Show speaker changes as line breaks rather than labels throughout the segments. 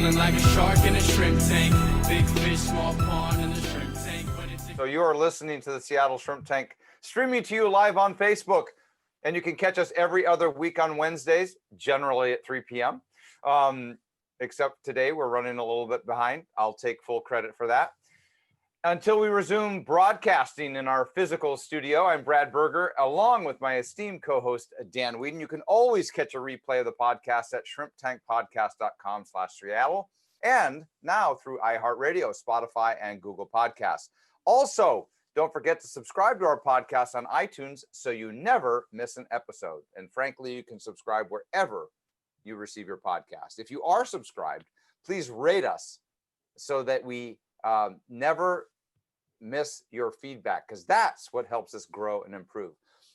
Feeling like a shark in a shrimp tank. Big fish, small pond in the shrimp tank.
So you are listening to the Seattle Shrimp Tank, streaming to you live on Facebook. And you can catch us every other week on Wednesdays, generally at 3 p.m. Except today, we're running a little bit behind. I'll take full credit for that. Until we resume broadcasting in our physical studio, I'm Brad Berger, along with my esteemed co-host, Dan Whedon. You can always catch a replay of the podcast at shrimptankpodcast.com/Seattle, and now through iHeartRadio, Spotify, and Google Podcasts. Also, don't forget to subscribe to our podcast on iTunes so you never miss an episode. And frankly, you can subscribe wherever you receive your podcast. If you are subscribed, please rate us so that we never miss your feedback, because that's what helps us grow and improve.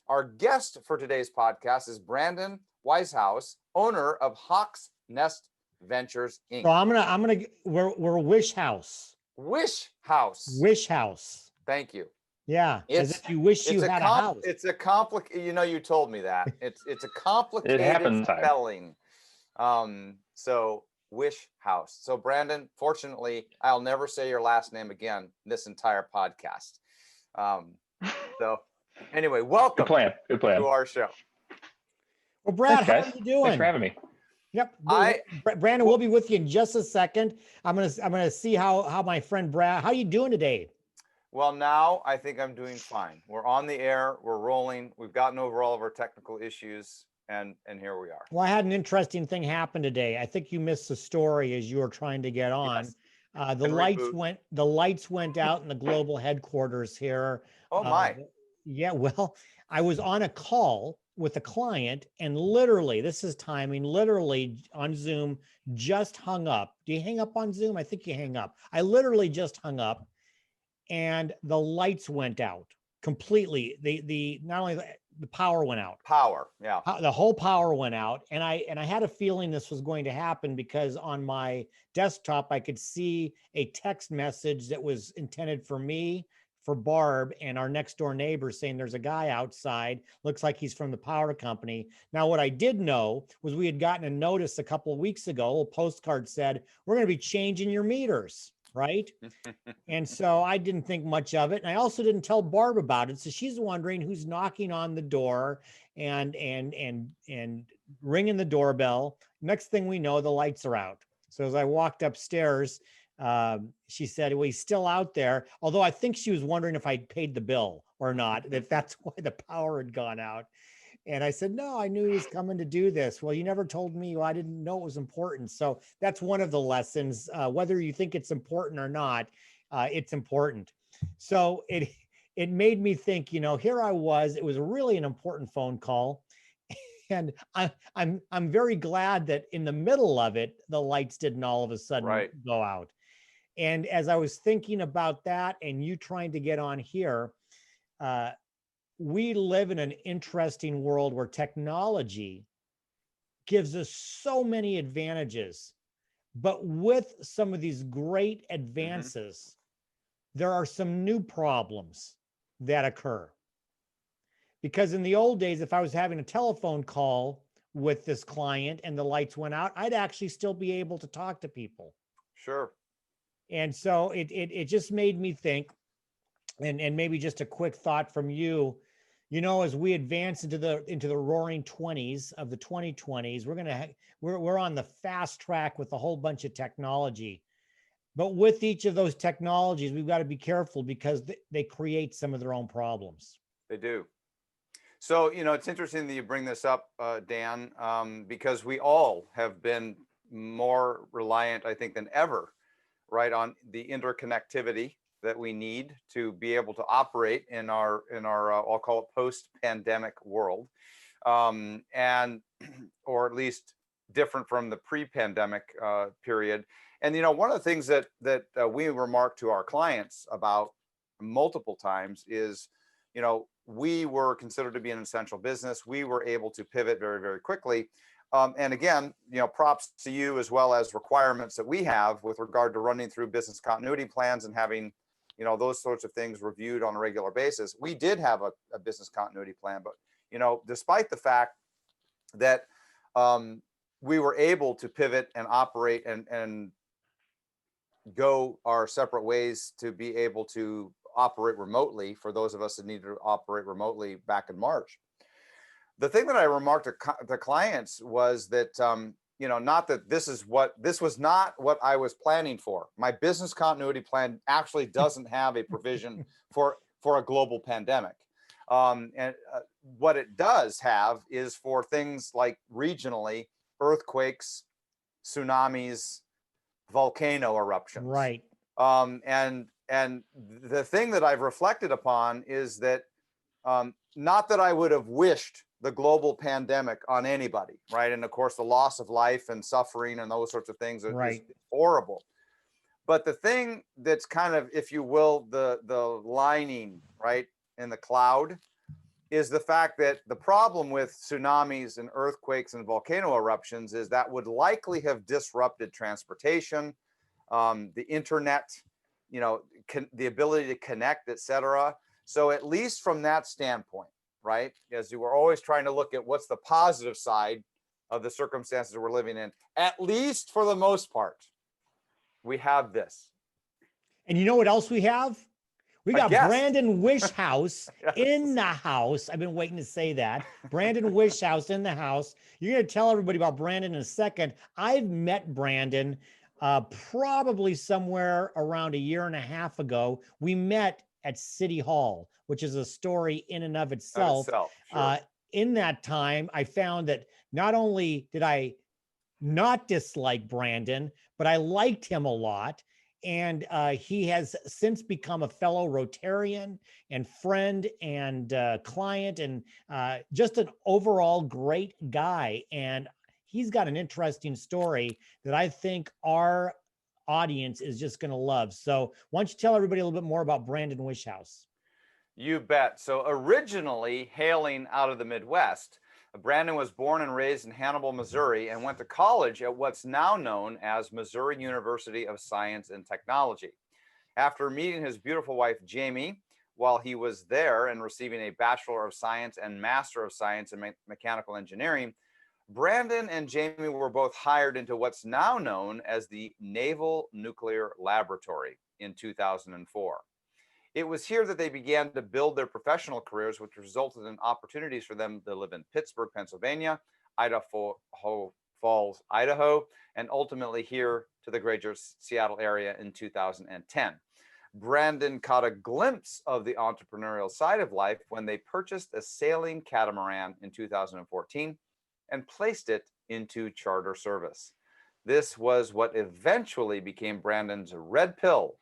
Our guest for today's podcast is Brandon Wisehouse, owner of Hawk's Nest Ventures, Inc.
So we're Wish House.
Wish House.
Wish House.
Thank you.
Yeah, as if you wish you had a house.
It's a complicated, you told me that. It's a complicated spelling. So Wish House. So Brandon, fortunately, I'll never say your last name again this entire podcast. So anyway, welcome.
Good plan.
To our show.
Well, Brad,
Thanks,
how are you doing?
Thanks for having me.
Yep. Brandon, we'll be with you in just a second. I'm gonna see how my friend Brad. How you doing today?
Well, now I think I'm doing fine. We're on the air. We're rolling. We've gotten over all of our technical issues, and here we are.
Well, I had an interesting thing happen today. I think you missed the story as you were trying to get on. Yes. The lights went out in the global headquarters here.
Oh my.
Yeah. Well, I was on a call with a client, and literally, this is timing. Literally on Zoom, just hung up. Do you hang up on Zoom? I think you hang up. I literally just hung up. And the lights went out completely. The not only the power went out.
Power, yeah.
The whole power went out, and I had a feeling this was going to happen because on my desktop I could see a text message that was intended for me, for Barb, and our next door neighbor saying there's a guy outside. Looks like he's from the power company. Now, what I did know was we had gotten a notice a couple of weeks ago. A postcard said we're going to be changing your meters. Right. And so I didn't think much of it. And I also didn't tell Barb about it. So she's wondering who's knocking on the door and ringing the doorbell. Next thing we know, the lights are out. So as I walked upstairs, she said, well, he's still out there. Although I think she was wondering if I'd paid the bill or not, if that's why the power had gone out. And I said, no, I knew he was coming to do this. Well, you never told me. Well, I didn't know it was important. So that's one of the lessons. Whether you think it's important or not, it's important. So it made me think, here I was. It was really an important phone call. And I'm very glad that in the middle of it, the lights didn't all of a sudden go out. And as I was thinking about that and you trying to get on here, we live in an interesting world where technology gives us so many advantages, but with some of these great advances, there are some new problems that occur. Because in the old days, if I was having a telephone call with this client and the lights went out, I'd actually still be able to talk to people.
Sure. And
so it just made me think, and maybe just a quick thought from you, as we advance into the roaring 20s of the 2020s, we're on the fast track with a whole bunch of technology. But with each of those technologies, we've got to be careful because they create some of their own problems.
They do. So, it's interesting that you bring this up, Dan, because we all have been more reliant, I think, than ever, right, on the interconnectivity that we need to be able to operate in our I'll call it post-pandemic world, and or at least different from the pre-pandemic period. And one of the things that we remark to our clients about multiple times is, we were considered to be an essential business. We were able to pivot very, very quickly. And again, props to you as well as requirements that we have with regard to running through business continuity plans and having those sorts of things reviewed on a regular basis. We did have a business continuity plan, but, despite the fact that we were able to pivot and operate and go our separate ways to be able to operate remotely for those of us that need to operate remotely back in March. The thing that I remarked to clients was that, not that this was not what I was planning for. My business continuity plan actually doesn't have a provision for a global pandemic. And what it does have is for things like regionally, earthquakes, tsunamis, volcano eruptions.
Right.
And the thing that I've reflected upon is that, not that I would have wished the global pandemic on anybody, right? And of course, the loss of life and suffering and those sorts of things is horrible. But the thing that's kind of, if you will, the lining, right, in the cloud, is the fact that the problem with tsunamis and earthquakes and volcano eruptions is that would likely have disrupted transportation, the internet, the ability to connect, et cetera. So at least from that standpoint, right, as you were always trying to look at what's the positive side of the circumstances we're living in, at least for the most part, we have this.
And you know what else we have? We got Brandon Wishhouse
Yes.
in the house. I've been waiting to say that. Brandon Wishhouse in the house. You're going to tell everybody about Brandon in a second. I've met Brandon probably somewhere around a year and a half ago. We met at City Hall, which is a story in and of itself.
Sure.
In that time, I found that not only did I not dislike Brandon, but I liked him a lot. And he has since become a fellow Rotarian and friend and client, and just an overall great guy. And he's got an interesting story that I think our audience is just going to love. So why don't you tell everybody a little bit more about Brandon Wishhouse?
You bet. So originally hailing out of the Midwest, Brandon was born and raised in Hannibal, Missouri, and went to college at what's now known as Missouri University of Science and Technology. After meeting his beautiful wife, Jamie, while he was there and receiving a Bachelor of Science and Master of Science in Mechanical Engineering, Brandon and Jamie were both hired into what's now known as the Naval Nuclear Laboratory in 2004. It was here that they began to build their professional careers, which resulted in opportunities for them to live in Pittsburgh, Pennsylvania, Idaho Falls, Idaho, and ultimately here to the greater Seattle area in 2010. Brandon caught a glimpse of the entrepreneurial side of life when they purchased a sailing catamaran in 2014 and placed it into charter service. This was what eventually became Brandon's red pill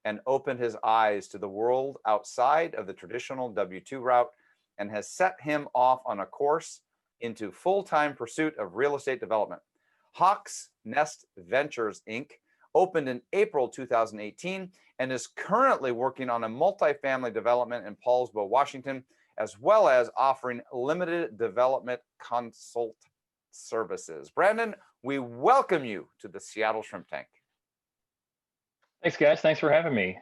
and opened his eyes to the world outside of the traditional W-2 route, and has set him off on a course into full-time pursuit of real estate development. Hawk's Nest Ventures, Inc. opened in April 2018 and is currently working on a multifamily development in Paulsbo, Washington, as well as offering limited development consult services. Brandon, we welcome you to the Seattle Shrimp Tank.
Thanks, guys. Thanks for having me.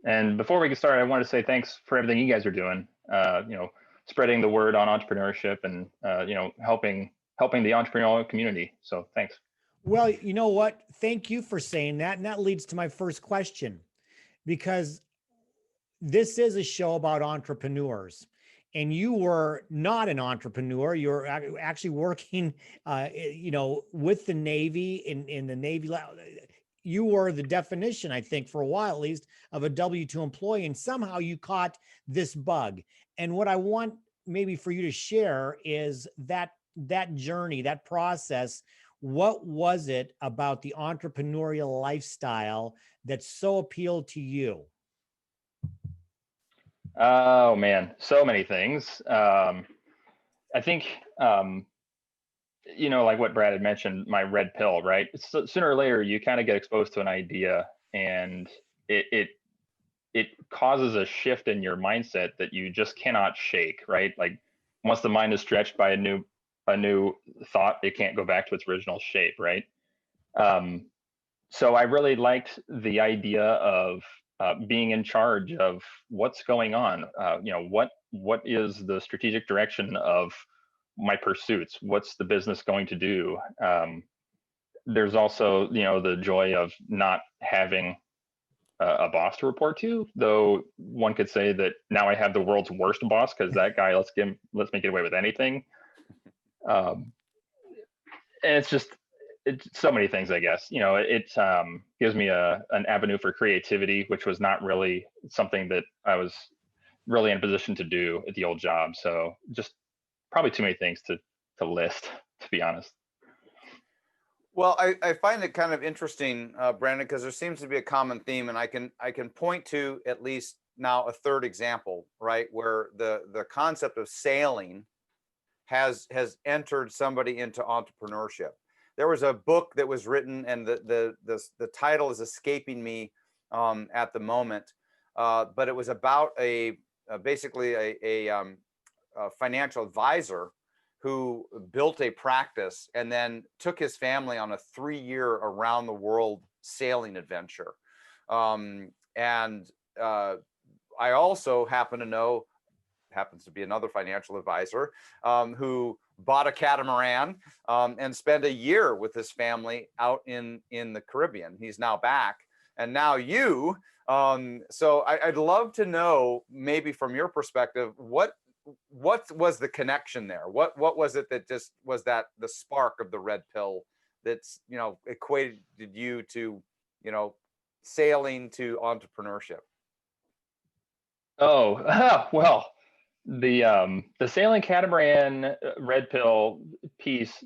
And before we get started, I want to say thanks for everything you guys are doing. Spreading the word on entrepreneurship and helping the entrepreneurial community. So thanks.
Well, you know what? Thank you for saying that, and that leads to my first question, because this is a show about entrepreneurs. And you were not an entrepreneur. You're actually working, with the Navy in the Navy. You were the definition, I think, for a while at least, of a W-2 employee, and somehow you caught this bug. And what I want maybe for you to share is that journey, that process. What was it about the entrepreneurial lifestyle that so appealed to you?
Oh man, so many things. I think like what Brad had mentioned, my red pill, right? So sooner or later, you kind of get exposed to an idea, and it causes a shift in your mindset that you just cannot shake, right? Like once the mind is stretched by a new thought, it can't go back to its original shape, right? So I really liked the idea of being in charge of what's going on. What is the strategic direction of my pursuits? What's the business going to do? there's also, the joy of not having a boss to report to, though one could say that now I have the world's worst boss, because that guy lets me get away with anything. And it's so many things, I guess. It gives me an avenue for creativity, which was not really something that I was really in a position to do at the old job. So just probably too many things to list, to be honest.
Well, I find it kind of interesting, Brandon, because there seems to be a common theme, and I can point to at least now a third example, right, where the concept of sailing has entered somebody into entrepreneurship. There was a book that was written, and the title is escaping me at the moment, but it was about basically a financial advisor who built a practice and then took his family on a 3-year around the world sailing adventure. And I also happens to be another financial advisor who bought a catamaran and spent a year with his family out in the Caribbean. He's now back. And now you, so I'd love to know, maybe from your perspective, what was the connection there? What was it that just was that the spark of the red pill that's, equated you to, sailing to entrepreneurship?
Oh, well, the sailing catamaran red pill piece,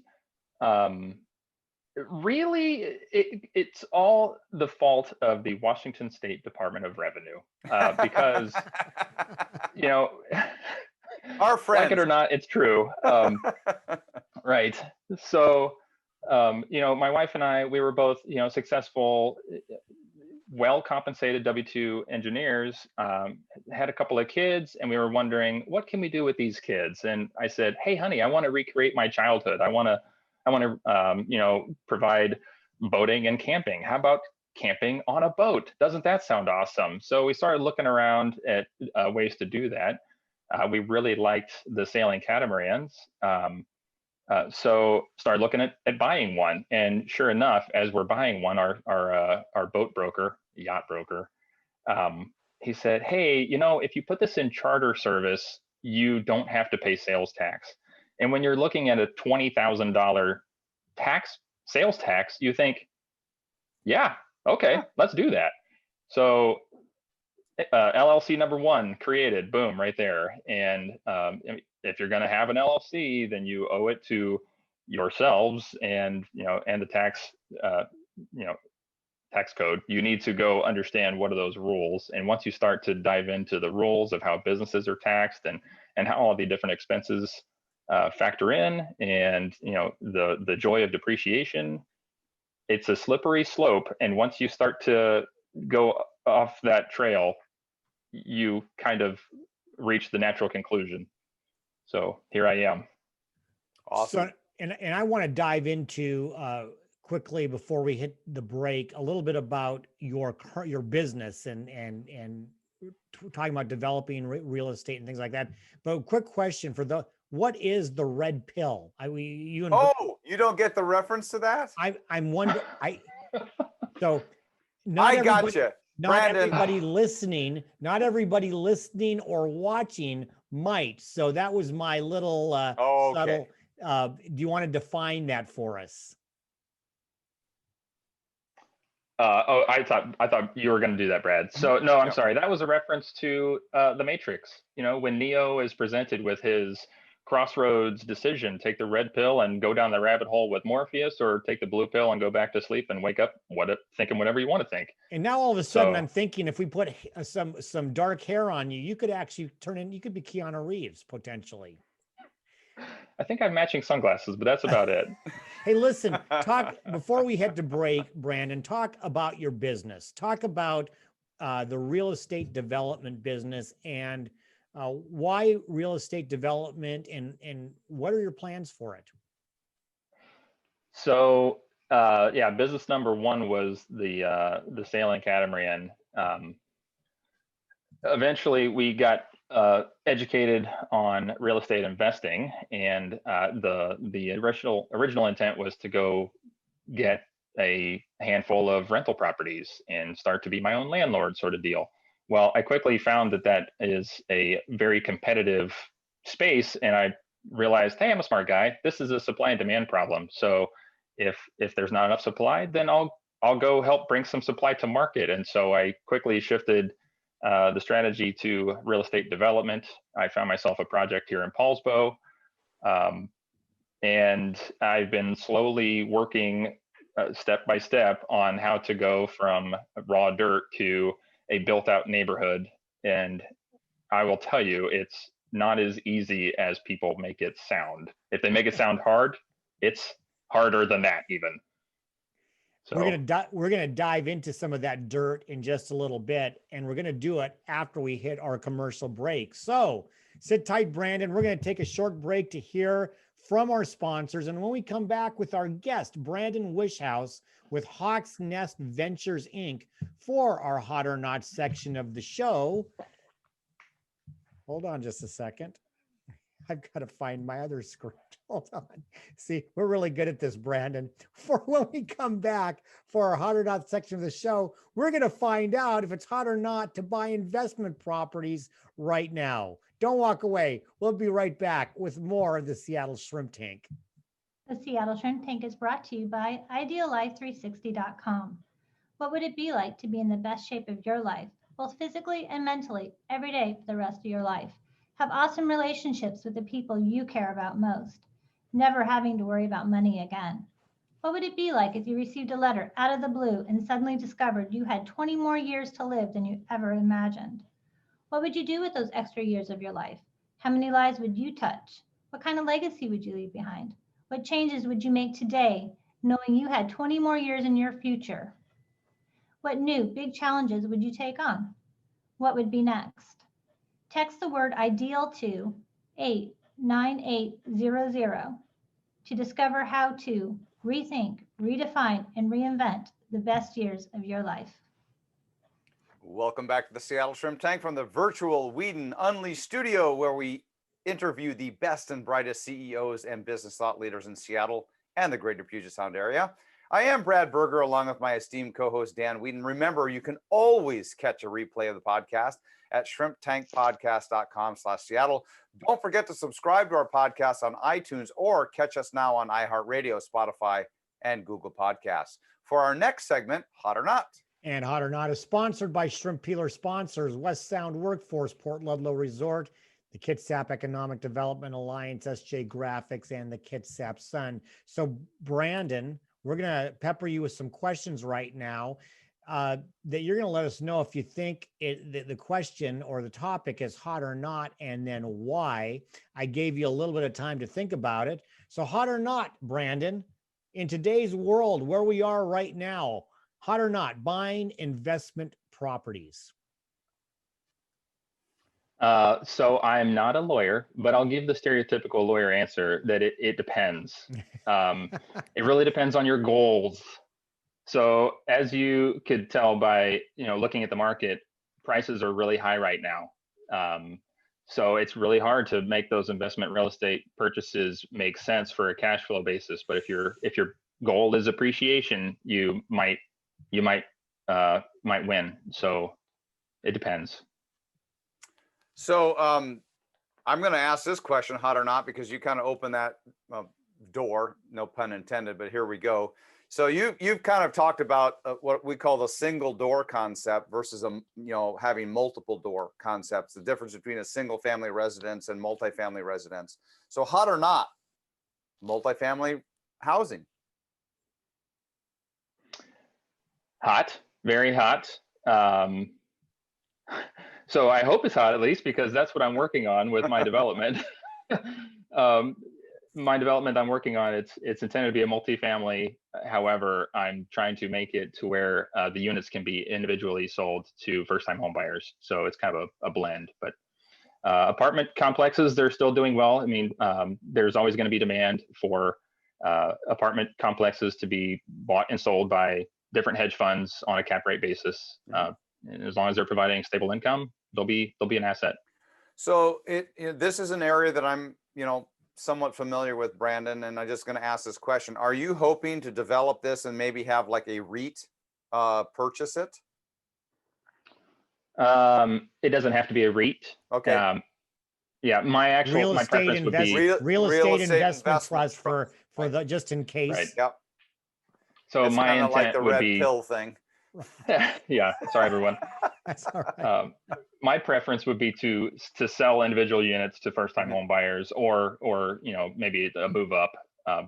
really, it's all the fault of the Washington State Department of Revenue, because
Our friends.
like it or not, it's true. Right. So, my wife and I, we were both, successful, well-compensated W-2 engineers, had a couple of kids, and we were wondering, what can we do with these kids? And I said, hey, honey, I want to recreate my childhood. I want to, provide boating and camping. How about camping on a boat? Doesn't that sound awesome? So we started looking around at ways to do that. We really liked the sailing catamarans. So started looking at buying one, and sure enough, as we're buying one, our boat broker, yacht broker, he said, hey, if you put this in charter service, you don't have to pay sales tax. And when you're looking at a $20,000 sales tax, you think, yeah, okay, let's do that. So LLC number 1 created, boom, right there. And if you're going to have an LLC, then you owe it to yourselves and the tax tax code. You need to go understand what are those rules. And once you start to dive into the rules of how businesses are taxed and how all the different expenses factor in, and the joy of depreciation, it's a slippery slope. And once you start to go off that trail, you kind of reach the natural conclusion. So here I am.
Awesome.
So, and I want to dive into quickly before we hit the break a little bit about your business and talking about developing real estate and things like that. But quick question what is the red pill? You
don't get the reference to that?
I'm wondering. So
I got you.
Not
Brandon.
not everybody listening or watching might. So that was my little subtle. Do you want to define that for us?
I thought you were going to do that, Brad. So no, I'm sorry. That was a reference to The Matrix. When Neo is presented with his crossroads decision, take the red pill and go down the rabbit hole with Morpheus, or take the blue pill and go back to sleep and wake up thinking whatever you want to think.
And now all of a sudden I'm thinking, if we put some dark hair on you, you could actually you could be Keanu Reeves potentially.
I think I'm matching sunglasses, but that's about it.
Hey, listen, before we head to break, Brandon, talk about your business. Talk about the real estate development business, and why real estate development, and what are your plans for it?
So business number 1 was the sailing catamaran. Eventually we got educated on real estate investing, and the original intent was to go get a handful of rental properties and start to be my own landlord sort of deal. Well, I quickly found that that is a very competitive space, and I realized, hey, I'm a smart guy. This is a supply and demand problem. So if there's not enough supply, then I'll go help bring some supply to market. And so I quickly shifted the strategy to real estate development. I found myself a project here in Paulsbo, and I've been slowly working step by step on how to go from raw dirt to a built-out neighborhood. And I will tell you, it's not as easy as people make it sound. If they make it sound hard, it's harder than that even. So
we're gonna dive into some of that dirt in just a little bit, and we're gonna do it after we hit our commercial break. So sit tight, Brandon. We're gonna take a short break to hear from our sponsors, and when we come back with our guest, Brandon Wishhouse with Hawk's Nest Ventures Inc. for our Hot or Not section of the show. Hold on just a second. I've got to find my other script. Hold on. See, we're really good at this, Brandon. For when we come back for our Hot or Not section of the show, we're going to find out if it's hot or not to buy investment properties right now. Don't walk away. We'll be right back with more of the Seattle Shrimp Tank.
The Seattle Shrimp Tank is brought to you by IdealLife360.com. What would it be like to be in the best shape of your life, both physically and mentally, every day for the rest of your life? Have awesome relationships with the people you care about most, never having to worry about money again. What would it be like if you received a letter out of the blue and suddenly discovered you had 20 more years to live than you ever imagined? What would you do with those extra years of your life? How many lives would you touch? What kind of legacy would you leave behind? What changes would you make today, knowing you had 20 more years in your future? What new big challenges would you take on? What would be next? Text the word IDEAL to 89800 to discover how to rethink, redefine, and reinvent the best years of your life.
Welcome back to the Seattle Shrimp Tank from the virtual Whedon Unleashed studio, where we interview the best and brightest CEOs and business thought leaders in Seattle and the greater Puget Sound area. I am Brad Berger, along with my esteemed co-host Dan Whedon. Remember, you can always catch a replay of the podcast at shrimptankpodcast.com/Seattle. Don't forget to subscribe to our podcast on iTunes or catch us now on iHeartRadio, Spotify, and Google Podcasts. For our next segment, Hot or Not.
And Hot or Not is sponsored by Shrimp Peeler sponsors, West Sound Workforce, Port Ludlow Resort, the Kitsap Economic Development Alliance, SJ Graphics, and the Kitsap Sun. So Brandon, we're going to pepper you with some questions right now that you're going to let us know if you think the question or the topic is hot or not, and then why. I gave you a little bit of time to think about it. So hot or not, Brandon, in today's world where we are right now, hot or not, buying investment properties?
So I'm not a lawyer, but I'll give the stereotypical lawyer answer that it depends. It really depends on your goals. So as you could tell by, looking at the market, prices are really high right now. So it's really hard to make those investment real estate purchases make sense for a cash flow basis. But if your goal is appreciation, you might win. So it depends.
So I'm going to ask this question, hot or not, because you kind of opened that door, no pun intended, but here we go. So you've kind of talked about what we call the single door concept versus having multiple door concepts, the difference between a single family residence and multifamily residence. So hot or not, multifamily housing?
Hot, very hot. So I hope it's hot, at least, because that's what I'm working on with my development. My development I'm working on, it's intended to be a multifamily. However, I'm trying to make it to where the units can be individually sold to first-time home buyers. So it's kind of a blend. But apartment complexes, they're still doing well. I mean, there's always going to be demand for apartment complexes to be bought and sold by different hedge funds on a cap rate basis. And as long as they're providing stable income, they'll be an asset.
So this is an area that I'm somewhat familiar with, Brandon, and I'm just going to ask this question. Are you hoping to develop this and maybe have like a REIT purchase it?
It doesn't have to be a REIT.
Okay.
Yeah, my preference would be
real estate investment trust for
right.
the just in case.
Right.
Yep.
So
It's
my
kind of like
intent
the
would
red
be
pill thing.
yeah. Sorry, everyone.
That's all right.
My preference would be to sell individual units to first-time home buyers, or maybe a move up.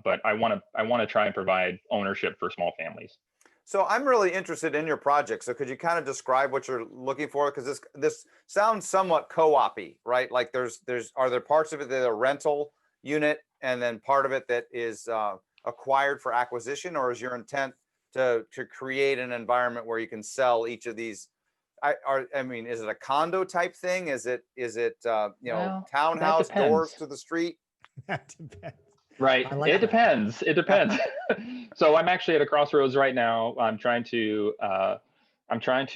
But I want to try and provide ownership for small families.
So I'm really interested in your project. So could you kind of describe what you're looking for? Because this sounds somewhat co-op-y, right? Like are there parts of it that are rental unit, and then part of it that is acquired for acquisition, or is your intent to create an environment where you can sell each of these? I mean, is it a condo type thing? Is it
Well,
townhouse
that depends.
doors to the street?
That depends.
Right.
It
depends. It depends. So I'm actually at a crossroads right now. I'm trying to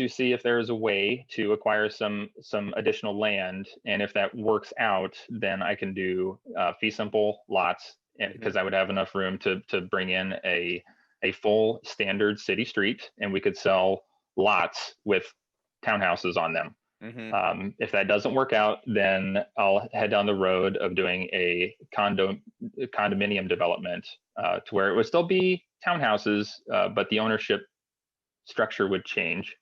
see if there is a way to acquire some additional land, and if that works out, then I can do fee simple lots, because I would have enough room to bring in a full standard city street, and we could sell lots with townhouses on them. If that doesn't work out, then I'll head down the road of doing a condominium development to where it would still be townhouses, but the ownership structure would change.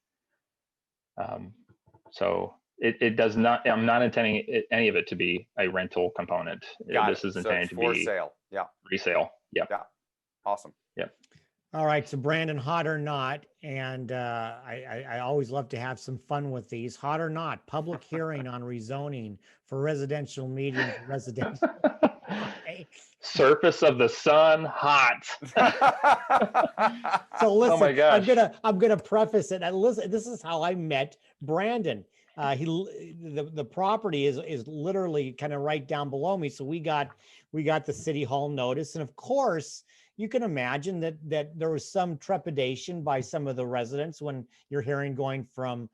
So it does not. I'm not intending any of it to be a rental component. This is intended to be
sale. Yeah.
Resale. Yep.
Yeah. Awesome.
Yep.
All right, so Brandon, hot or not, and I always love to have some fun with these. Hot or not, public hearing on rezoning for residential medium to residential. Okay.
Surface of the sun, hot.
So listen,
Oh my gosh.
I'm gonna preface it. And listen, this is how I met Brandon. The property is literally kind of right down below me. So we got the city hall notice, and of course, you can imagine that there was some trepidation by some of the residents when you're hearing going from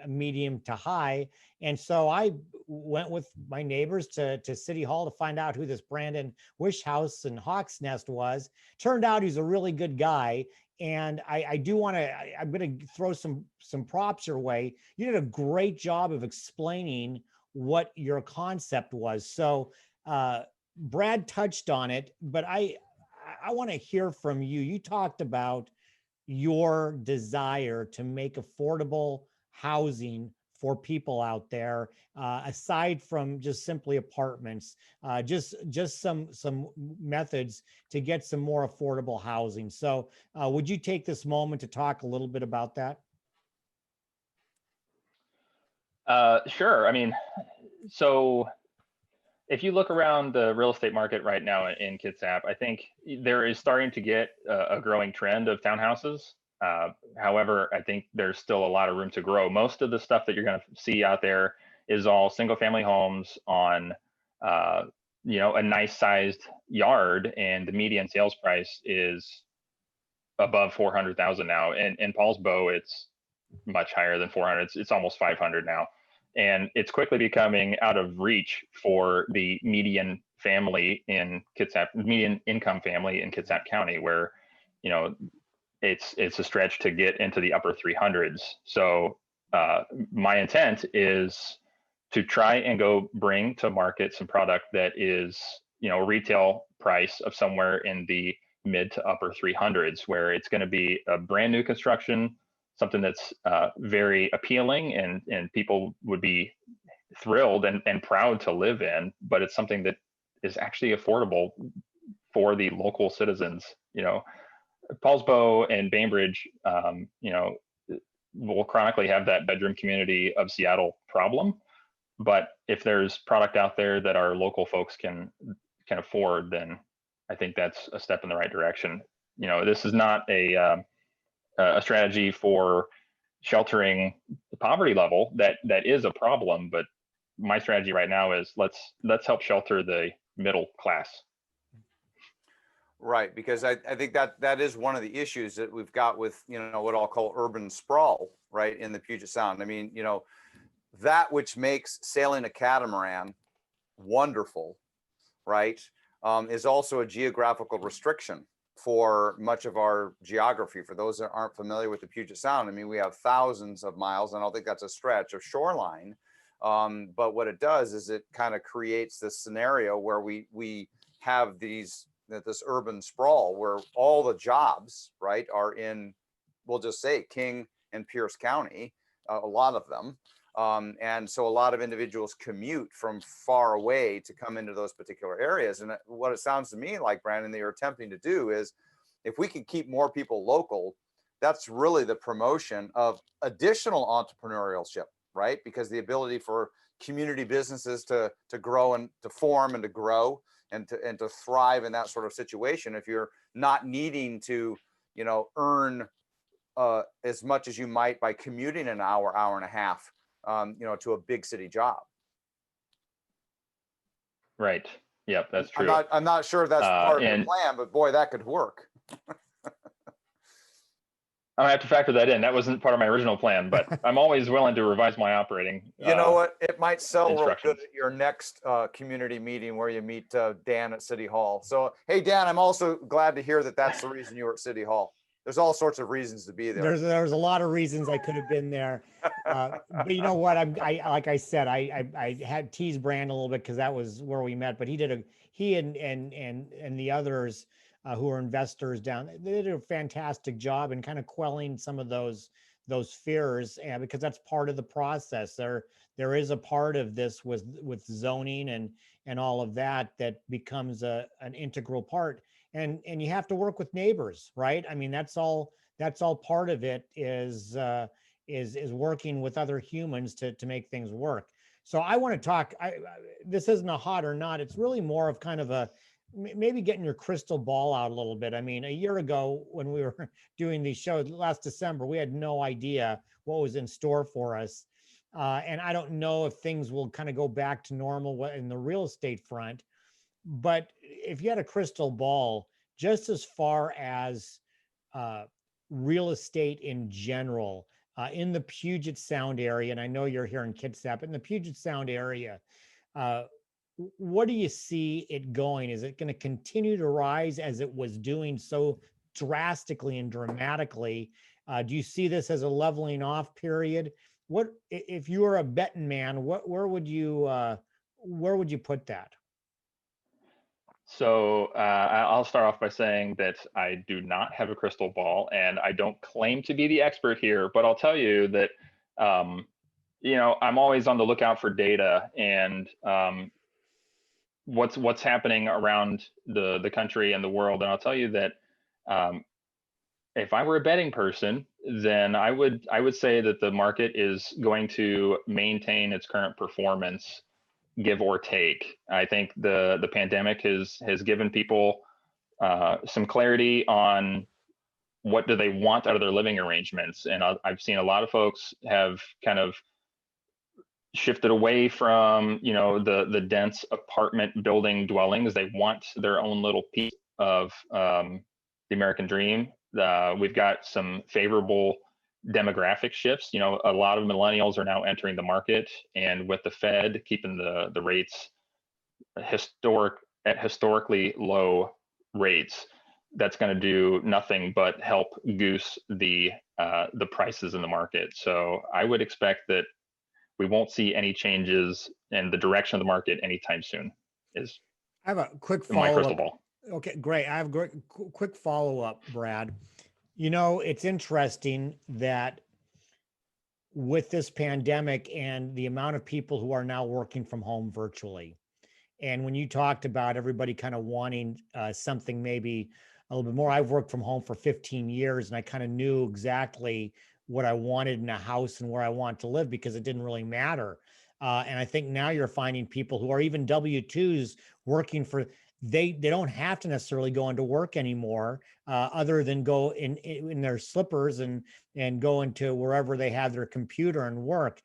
medium to high. And so I went with my neighbors to City Hall to find out who this Brandon Wish House and Hawk's Nest was. Turned out he's a really good guy. And I'm going to throw some props your way. You did a great job of explaining what your concept was. So Brad touched on it, but I want to hear from you. You talked about your desire to make affordable housing for people out there, aside from just simply apartments, just some methods to get some more affordable housing. So would you take this moment to talk a little bit about that?
Sure. I mean, so if you look around the real estate market right now in Kitsap, I think there is starting to get a growing trend of townhouses. However, I think there's still a lot of room to grow. Most of the stuff that you're going to see out there is all single family homes on, a nice sized yard, and the median sales price is above 400,000 now. And in Paulsbo, it's much higher than 400. It's almost 500 now. And it's quickly becoming out of reach for the median family in Kitsap, median income family in Kitsap County, where, it's a stretch to get into the upper 300s. So my intent is to try and go bring to market some product that is, retail price of somewhere in the mid to upper 300s, where it's going to be a brand new construction, something that's very appealing and people would be thrilled and proud to live in, but it's something that is actually affordable for the local citizens. Paulsbo and Bainbridge, will chronically have that bedroom community of Seattle problem. But if there's product out there that our local folks can afford, then I think that's a step in the right direction. This is not a strategy for sheltering the poverty level that is a problem, but my strategy right now is let's help shelter the middle class.
Right, because I think that is one of the issues that we've got with, what I'll call urban sprawl, right, in the Puget Sound. I mean, that which makes sailing a catamaran wonderful right, is also a geographical restriction for much of our geography. For those that aren't familiar with the Puget Sound, I mean, we have thousands of miles, and I don't think that's a stretch, of shoreline. But what it does is it kind of creates this scenario where we have this urban sprawl where all the jobs, right, are in, we'll just say, King and Pierce County, a lot of them. And so a lot of individuals commute from far away to come into those particular areas. And what it sounds to me like, Brandon, that you're attempting to do is, if we can keep more people local, that's really the promotion of additional entrepreneurship, right? Because the ability for community businesses to grow and to form and to grow and to thrive in that sort of situation, if you're not needing to, earn as much as you might by commuting an hour and a half, to a big city job.
Right. Yep, that's true.
I'm not sure that's part of your plan, but boy, that could work.
I have to factor that in. That wasn't part of my original plan, but I'm always willing to revise my operating.
You know what? It might sell real good
instructions.
at your next community meeting where you meet Dan at City Hall. So, hey, Dan, I'm also glad to hear that that's the reason you were at City Hall. There's all sorts of reasons to be there.
There's a lot of reasons I could have been there, but you know what? Like I said, I had teased Brand a little bit because that was where we met. But he and the others who are investors down, they did a fantastic job in kind of quelling some of those fears, and because that's part of the process. There is a part of this with zoning and all of that becomes an integral part. And you have to work with neighbors, right? I mean, that's all part of it is working with other humans to make things work. So I want to talk, this isn't a hot or not, it's really more of kind of maybe getting your crystal ball out a little bit. I mean, a year ago when we were doing these shows last December, we had no idea what was in store for us. And I don't know if things will kind of go back to normal in the real estate front. But if you had a crystal ball, just as far as real estate in general, in the Puget Sound area, and I know you're here in Kitsap, in the Puget Sound area, what do you see it going? Is it going to continue to rise as it was doing so drastically and dramatically? Do you see this as a leveling off period? What if you were a betting man? Where would you put that?
So I'll start off by saying that I do not have a crystal ball, and I don't claim to be the expert here, but I'll tell you that, I'm always on the lookout for data and what's happening around the country and the world. And I'll tell you that if I were a betting person, then I would say that the market is going to maintain its current performance, give or take. I think the pandemic has given people some clarity on what do they want out of their living arrangements. And I've seen a lot of folks have kind of shifted away from, the dense apartment building dwellings. They want their own little piece of the American dream. We've got some favorable demographic shifts. A lot of millennials are now entering the market, and with the Fed keeping the rates at historically low rates, that's going to do nothing but help goose the prices in the market. So I would expect that we won't see any changes in the direction of the market anytime soon.
I have a quick
my crystal
follow-up.
ball.
Okay, great. I have quick follow-up, Brad. It's interesting that with this pandemic and the amount of people who are now working from home virtually, and when you talked about everybody kind of wanting something maybe a little bit more, I've worked from home for 15 years and I kind of knew exactly what I wanted in a house and where I want to live because it didn't really matter. And I think now you're finding people who are even W-2s working for, they don't have to necessarily go into work anymore, other than go in their slippers and go into wherever they have their computer and work.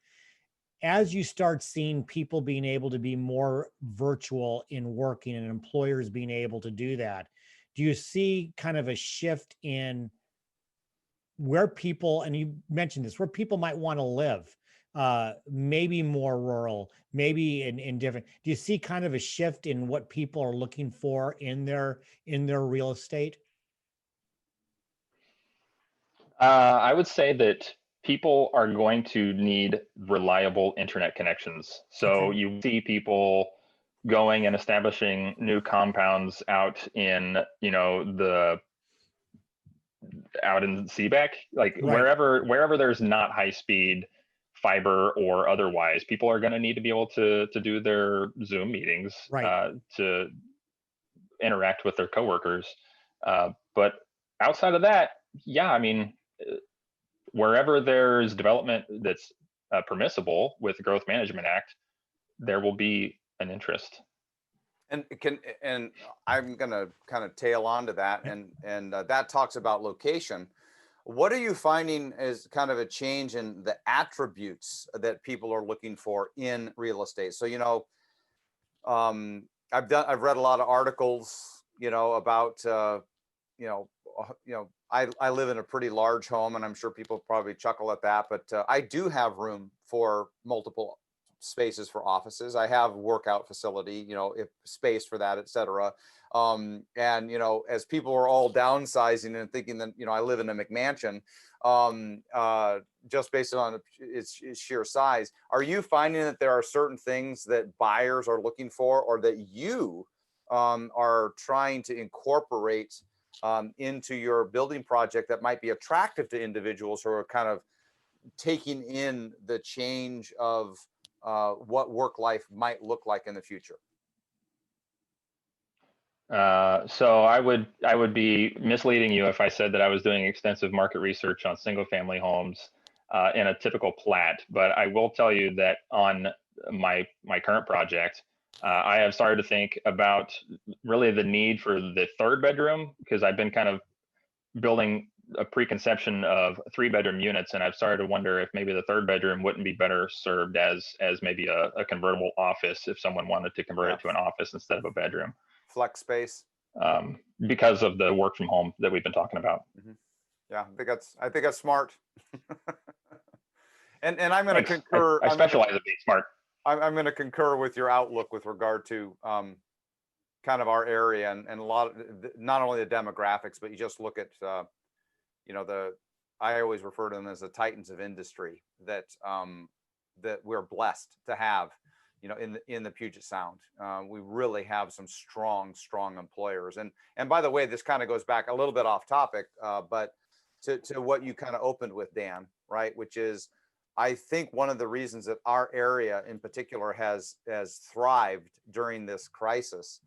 As you start seeing people being able to be more virtual in working and employers being able to do that, do you see kind of a shift in where people, and you mentioned this, where people might want to live? maybe more rural, maybe in different, do you see kind of a shift in what people are looking for in their real estate?
I would say that people are going to need reliable internet connections. So
Okay.
you see people going and establishing new compounds out in, out in Seabeck, like
Right.
wherever there's not high speed fiber or otherwise, people are going to need to be able to do their Zoom meetings,
Right.
to interact with their coworkers. But outside of that, yeah, I mean, wherever there's development that's permissible with the Growth Management Act, there will be an interest.
And I'm going to kind of tail on to that, and that talks about location. What are you finding as kind of a change in the attributes that people are looking for in real estate? So, I've read a lot of articles, about, I live in a pretty large home, and I'm sure people probably chuckle at that, but I do have room for multiple spaces for offices. I have workout facility, if space for that, et cetera. And, as people are all downsizing and thinking that, I live in a McMansion, just based on its sheer size, are you finding that there are certain things that buyers are looking for, or that you are trying to incorporate into your building project that might be attractive to individuals who are kind of taking in the change of what work life might look like in the future?
So I would be misleading you if I said that I was doing extensive market research on single family homes in a typical plat. But I will tell you that on my current project, I have started to think about really the need for the third bedroom, because I've been kind of building a preconception of 3-bedroom units, and I've started to wonder if maybe the third bedroom wouldn't be better served as maybe a convertible office if someone wanted to convert it to an office instead of a bedroom.
Flex space.
Because of the work from home that we've been talking about.
Mm-hmm. Yeah, I think that's smart. and I'm going to concur.
I specialize in being smart.
I'm going to concur with your outlook with regard to kind of our area, and a lot of not only the demographics, but you just look at I always refer to them as the titans of industry that that we're blessed to have, in the Puget Sound. We really have some strong employers. And by the way, this kind of goes back a little bit off topic, but to what you kind of opened with, Dan, right? Which is, I think one of the reasons that our area in particular has thrived during this crisis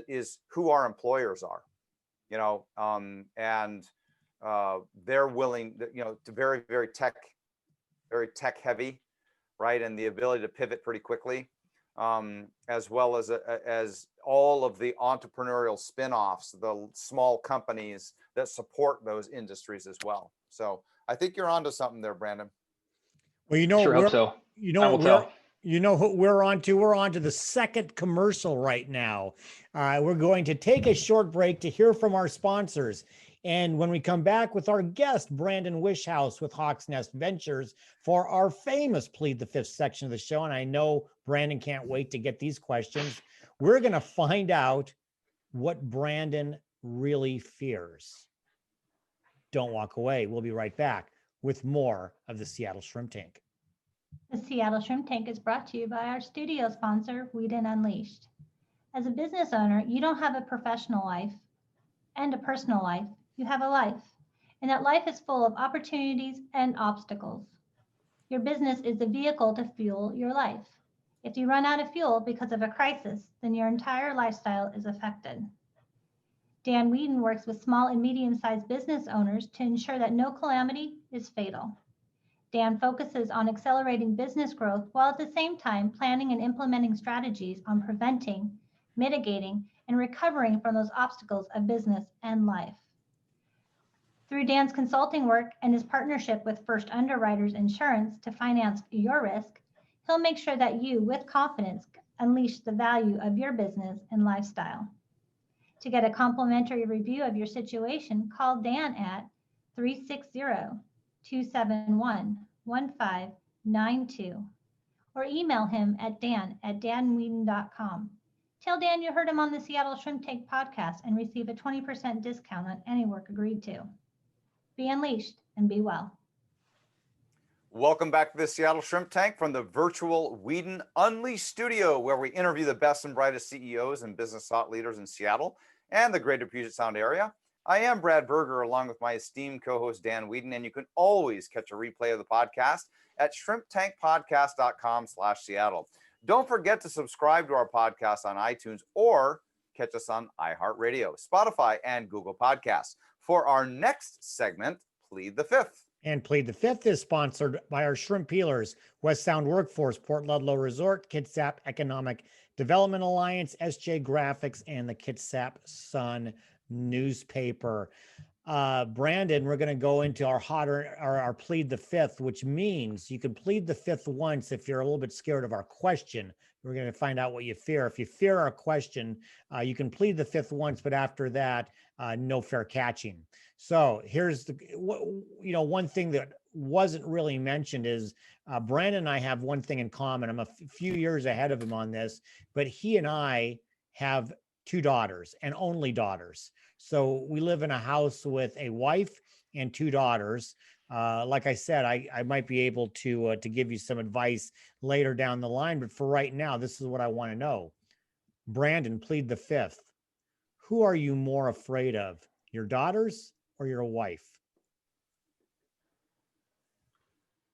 is who our employers are, and they're willing, to very, very tech heavy, right? And the ability to pivot pretty quickly, as well as all of the entrepreneurial spin-offs, the small companies that support those industries as well. So I think you're onto something there, Brandon.
Well,
Sure hope so.
We're on to the second commercial right now. We're going to take a short break to hear from our sponsors. And when we come back with our guest, Brandon Wishhouse with Hawks Nest Ventures, for our famous Plead the Fifth section of the show, and I know Brandon can't wait to get these questions, we're going to find out what Brandon really fears. Don't walk away. We'll be right back with more of the Seattle Shrimp Tank.
The Seattle Shrimp Tank is brought to you by our studio sponsor, Whedon Unleashed. As a business owner, you don't have a professional life and a personal life. You have a life, and that life is full of opportunities and obstacles. Your business is the vehicle to fuel your life. If you run out of fuel because of a crisis, then your entire lifestyle is affected. Dan Whedon works with small and medium-sized business owners to ensure that no calamity is fatal. Dan focuses on accelerating business growth while at the same time planning and implementing strategies on preventing, mitigating, and recovering from those obstacles of business and life. Through Dan's consulting work and his partnership with First Underwriters Insurance to finance your risk, he'll make sure that you, with confidence, unleash the value of your business and lifestyle. To get a complimentary review of your situation, call Dan at 360-271-1500 888-888-9292 or email him at dan@danwhedon.com. Tell Dan you heard him on the Seattle Shrimp Tank podcast and receive a 20% discount on any work agreed to. Be unleashed and be well.
Welcome back to the Seattle Shrimp Tank from the virtual Whedon Unleashed studio, where we interview the best and brightest CEOs and business thought leaders in Seattle and the greater Puget Sound area. I am Brad Berger, along with my esteemed co-host Dan Whedon, and you can always catch a replay of the podcast at shrimptankpodcast.com/Seattle. Don't forget to subscribe to our podcast on iTunes or catch us on iHeartRadio, Spotify, and Google Podcasts. For our next segment, Plead the Fifth.
And Plead the Fifth is sponsored by our shrimp peelers, West Sound Workforce, Port Ludlow Resort, Kitsap Economic Development Alliance, SJ Graphics, and the Kitsap Sun newspaper. Brandon, we're going to go into our Plead the Fifth, which means you can plead the fifth once if you're a little bit scared of our question. We're going to find out what you fear. If you fear our question, you can plead the fifth once, but after that, no fair catching. So here's one thing that wasn't really mentioned is Brandon and I have one thing in common. I'm a few years ahead of him on this, but he and I have 2 daughters and only daughters. So we live in a house with a wife and 2 daughters. Like I said, I might be able to give you some advice later down the line, but for right now, this is what I want to know. Brandon, plead the fifth. Who are you more afraid of, your daughters or your wife?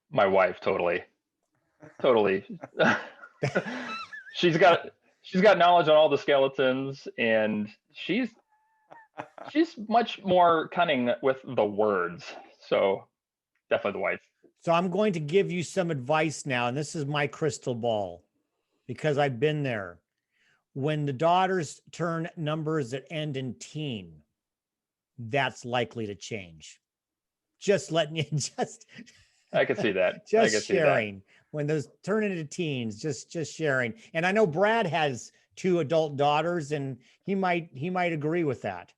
My wife, totally. She's got knowledge on all the skeletons, and she's much more cunning with the words. So definitely the wife.
So I'm going to give you some advice now, and this is my crystal ball because I've been there. When the daughters turn numbers that end in teen, that's likely to change. Just letting you
I could see that.
Just sharing. When those turn into teens, just sharing. And I know Brad has 2 adult daughters, and he might agree with that.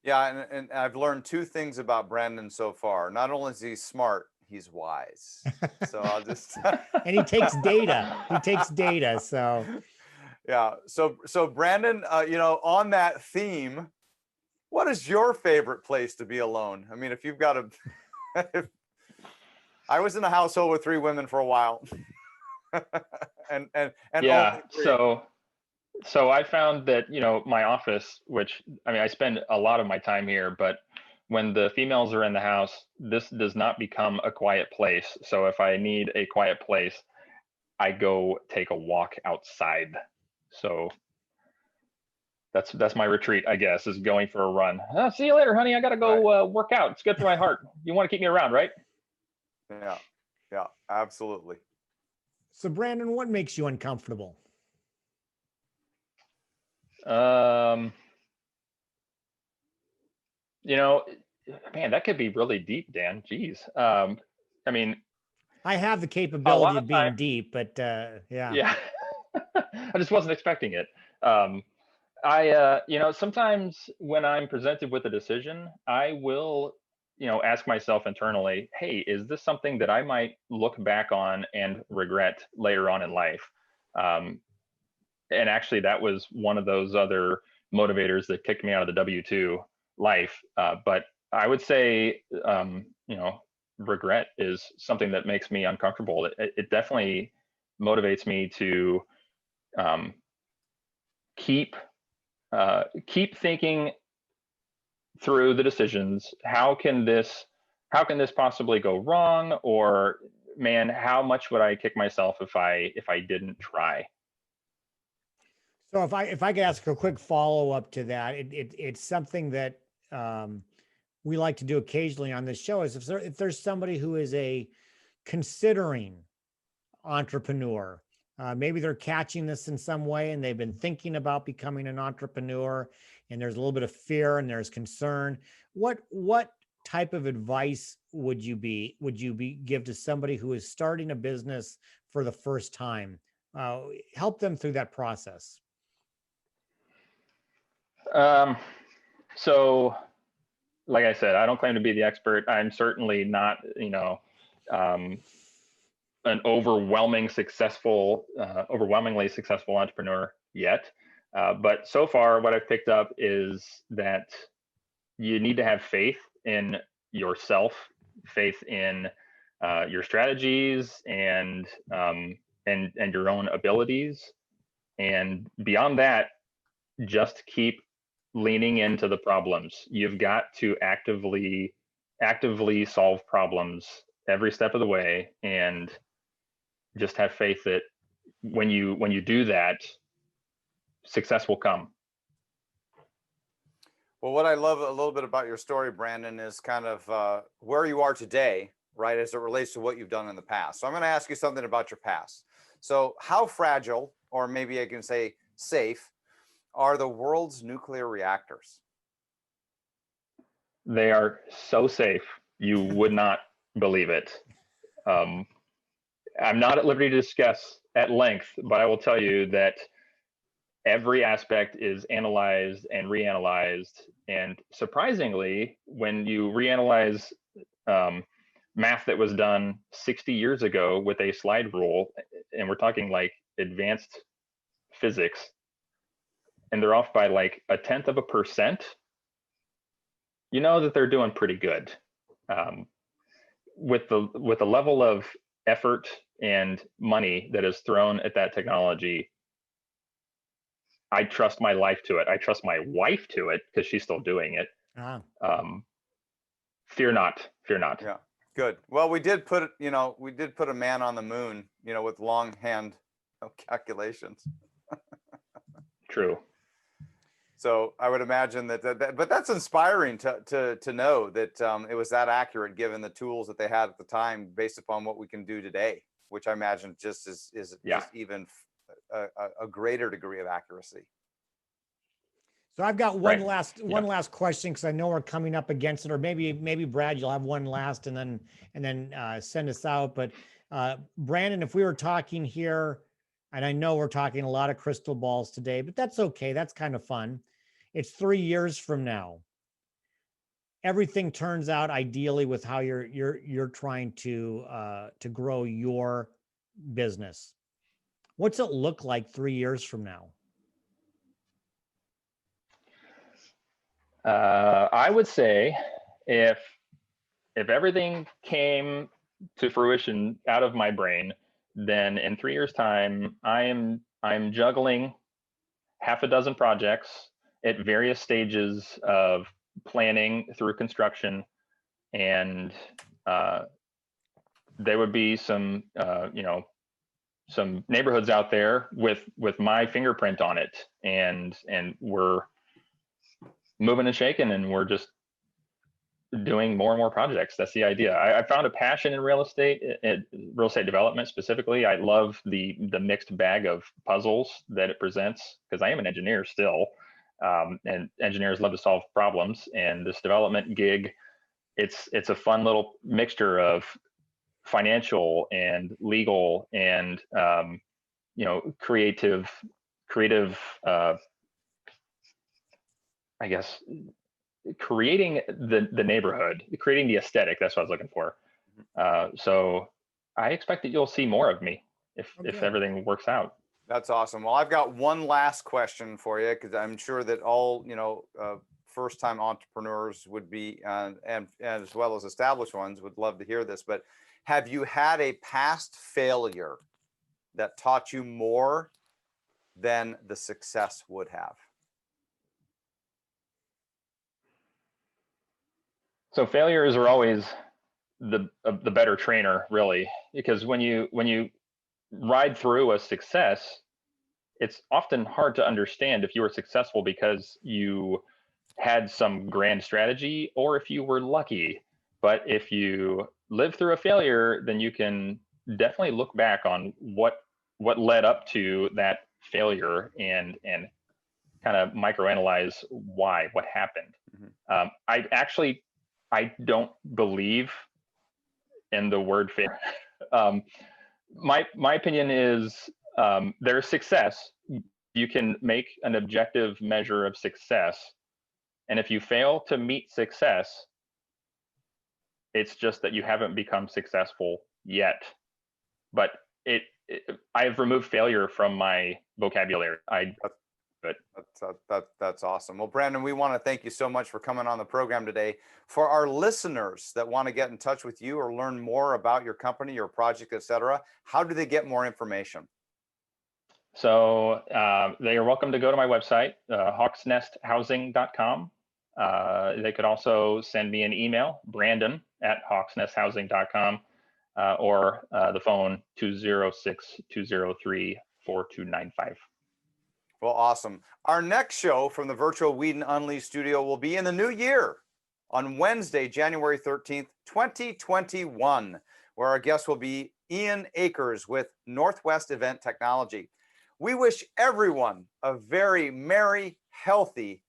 Yeah, and I've learned 2 things about Brandon so far. Not only is he smart, he's wise. So I'll just
and he takes data. So
yeah. So Brandon, on that theme, what is your favorite place to be alone? I mean, if you've got I was in a household with 3 women for a while. and
yeah. So I found that, my office, which, I spend a lot of my time here, but when the females are in the house, this does not become a quiet place. So if I need a quiet place, I go take a walk outside. So that's my retreat, I guess, is going for a run. See you later, honey. I got to go work out. It's good for my heart. You want to keep me around, right?
Yeah, absolutely.
So Brandon, what makes you uncomfortable?
Man, that could be really deep, Dan. Jeez. I
have the capability of being deep, but
yeah. I just wasn't expecting it. Sometimes when I'm presented with a decision, I will, ask myself internally, hey, is this something that I might look back on and regret later on in life? And actually, that was one of those other motivators that kicked me out of the W-2 life. But I would say, regret is something that makes me uncomfortable. It definitely motivates me to keep thinking through the decisions. How can this possibly go wrong? Or, man, how much would I kick myself if I didn't try?
So if I could ask a quick follow-up to that, it's something that we like to do occasionally on this show, is if there's somebody who is a considering entrepreneur, maybe they're catching this in some way and they've been thinking about becoming an entrepreneur, and there's a little bit of fear and there's concern. What type of advice would you give to somebody who is starting a business for the first time? Help them through that process.
So like I said, I don't claim to be the expert. I'm certainly not, an overwhelmingly successful entrepreneur yet. But so far, what I've picked up is that you need to have faith in yourself, faith in your strategies and your own abilities. And beyond that, just keep leaning into the problems. You've got to actively solve problems every step of the way, and just have faith that when you do that, success will come.
Well, what I love a little bit about your story, Brandon, is kind of where you are today, right, as it relates to what you've done in the past. So I'm going to ask you something about your past. So how fragile, or maybe I can say safe, are the world's nuclear reactors?
They are so safe, you would not believe it. I'm not at liberty to discuss at length, but I will tell you that every aspect is analyzed and reanalyzed. And surprisingly, when you reanalyze math that was done 60 years ago with a slide rule, and we're talking like advanced physics, and they're off by like 0.1%, you know that they're doing pretty good. With the level of effort and money that is thrown at that technology, I trust my life to it. I trust my wife to it because she's still doing it. Fear not.
Yeah, good. Well, we did put a man on the moon, with longhand calculations.
True.
So I would imagine but that's inspiring to know that it was that accurate given the tools that they had at the time, based upon what we can do today, which I imagine just is just even a greater degree of accuracy.
So I've got one last question, because I know we're coming up against it, or maybe Brad, you'll have one last and then send us out. But Brandon, if we were talking here, and I know we're talking a lot of crystal balls today, but that's okay. That's kind of fun. It's 3 years from now. Everything turns out ideally with how you're trying to grow your business. What's it look like 3 years from now?
I would say if everything came to fruition out of my brain, then in 3 years' time, I'm juggling half a dozen projects at various stages of planning through construction, and there would be some neighborhoods out there with my fingerprint on it, and we're moving and shaking, and we're just doing more and more projects. That's the idea. I found a passion in real estate development specifically. I love the mixed bag of puzzles that it presents, because I am an engineer still, and engineers love to solve problems. And this development gig, it's a fun little mixture of financial and legal and creative. I guess creating the neighborhood, creating the aesthetic. That's what I was looking for. So I expect that you'll see more of me if everything works out.
That's awesome. Well, I've got one last question for you, because I'm sure that all first-time entrepreneurs would be, and as well as established ones, would love to hear this. But have you had a past failure that taught you more than the success would have?
So failures are always the better trainer, really, because when you ride through a success, it's often hard to understand if you were successful because you had some grand strategy or if you were lucky. But if you live through a failure, then you can definitely look back on what led up to that failure and kind of microanalyze what happened. I don't believe in the word failure. My opinion is there's success. You can make an objective measure of success. And if you fail to meet success, it's just that you haven't become successful yet. but I've removed failure from my vocabulary.
That's awesome. Well, Brandon, we want to thank you so much for coming on the program today. For our listeners that want to get in touch with you or learn more about your company, your project, etc., how do they get more information?
So they are welcome to go to my website, hawksnesthousing.com. They could also send me an email, brandon@hawksnesthousing.com, or the phone 206-203-4295.
Well, awesome. Our next show from the virtual Whedon Unleashed studio will be in the new year on Wednesday, January 13th, 2021, where our guest will be Ian Akers with Northwest Event Technology. We wish everyone a very merry, healthy,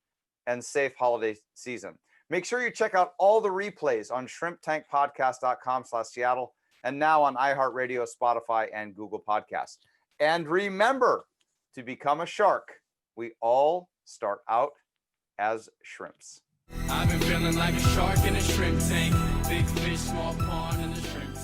and safe holiday season. Make sure you check out all the replays on shrimptankpodcast.com/Seattle and now on iHeartRadio, Spotify, and Google Podcasts. And remember, to become a shark, we all start out as shrimps.
I've been feeling like a shark in a shrimp tank. Big fish, small pond in the shrimp tank.